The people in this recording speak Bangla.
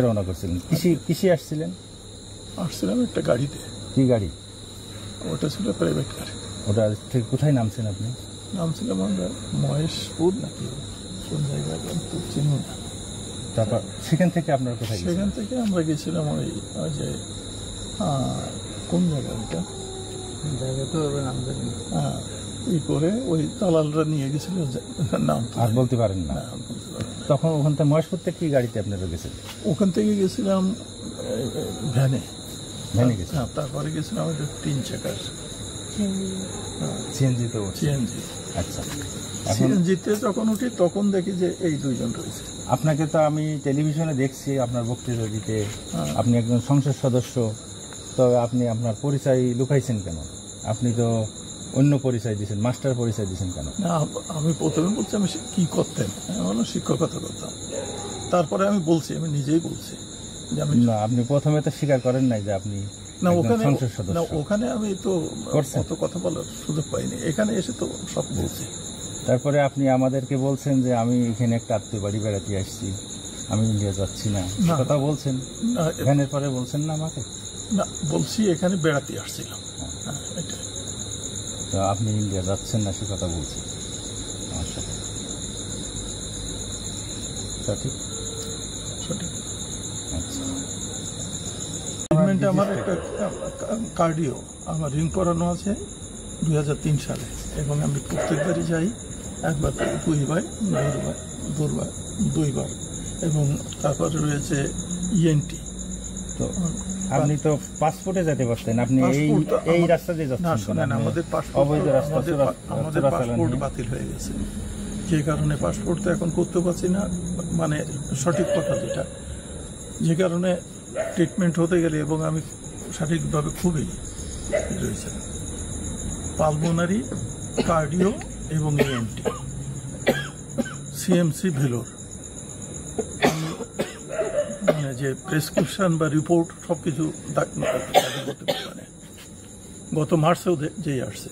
রওনা করছিলেন? কিসে আসছিলেন? আসছিলাম একটা গাড়িতে। কি গাড়ি? ওটা ছিল প্রাইভেট গাড়ি। ওটা থেকে কোথায় নামছেন আপনি? নামছিলাম আমরা মহেশপুর নাকি কোন জায়গায় তো চিনি না। তারপর সেখান থেকে আপনার কোথায়? সেখান থেকে আমরা গেছিলাম ওই যে কোন জায়গা ওইটা জায়গা তো নাম জানি না। ই করে ওই দালালরা নিয়ে গেছিল, নাম আর বলতে পারেন না? তখন ওখান থেকে মহেশপুর থেকে কি গাড়িতে আপনারা গেছিলেন? ওখান থেকে গেছিলাম ভ্যানে। গেছিলাম। হ্যাঁ, তারপরে গেছিলাম একটা 3 চাকার সিএনজি। তো সিএনজি। আচ্ছা, সিএনজিতে যখন উঠি তখন দেখি যে এই দুইজন রয়েছে। আপনাকে তো আমি টেলিভিশনে দেখছি আপনার বক্তৃতা দিতে, আপনি একজন সংসদ সদস্য, তবে আপনি আপনার পরিচয় লুকাইছেন কেন? আপনি তো অন্য পরিচয় দিয়েছেন, মাস্টার পরিচয় দিয়েছেন কেন? না, আমি প্রথমে বলছি আমি কি করতেন, আমি শিক্ষকতা করতাম। তারপরে আমি বলছি, আমি নিজেই বলছি যে আমি না, আপনি প্রথমে তো স্বীকার করেন নাই যে আপনি না ওখানে সংসদ সদস্য। না, ওখানে আমি তো অত কথা বলার সুযোগ পাইনি, এখানে এসে তো সব বলছি। তারপরে আপনি আমাদেরকে বলছেন যে আমি এখানে একটা আত্মীয় বাড়ি বেড়াতে আসছি, আমি ইন্ডিয়া যাচ্ছি না, কথা বলছেন। ভ্যানের পরে বলছেন না আমাকে? না, বলছি এখানে বেড়াতে আসছিলাম। তো আপনি ইন্ডিয়া যাচ্ছেন না সে কথা বলছেন। আচ্ছা, সঠিক সঠিক। আচ্ছা, আমার একটা কার্ডিও আমার রিং করানো আছে 2003 সালে, এবং আমি প্রত্যেকবারই যাই, একবার দুইবার, এবং তারপরে রয়েছে ইএনটি। তো আপনি তো পাসপোর্টে যেতে পারতেন, আপনি এই রাস্তা দিয়ে যাচ্ছেন। না, শুনেন, আমাদের পাসপোর্ট বাতিল হয়ে গেছে, যে কারণে পাসপোর্ট তো এখন করতে পারছি না, মানে সঠিক কথা যেটা, যে কারণে ট্রিটমেন্ট হতে গেলে, এবং আমি সঠিকভাবে খুবই রয়েছে পালমোনারি, কার্ডিও এবং ইএনটি, সিএমসি ভেলোর, মানে যে প্রেসক্রিপশন বা রিপোর্ট সবকিছু দাখিল করতে পারে। গত মার্চেও যেই আসছে।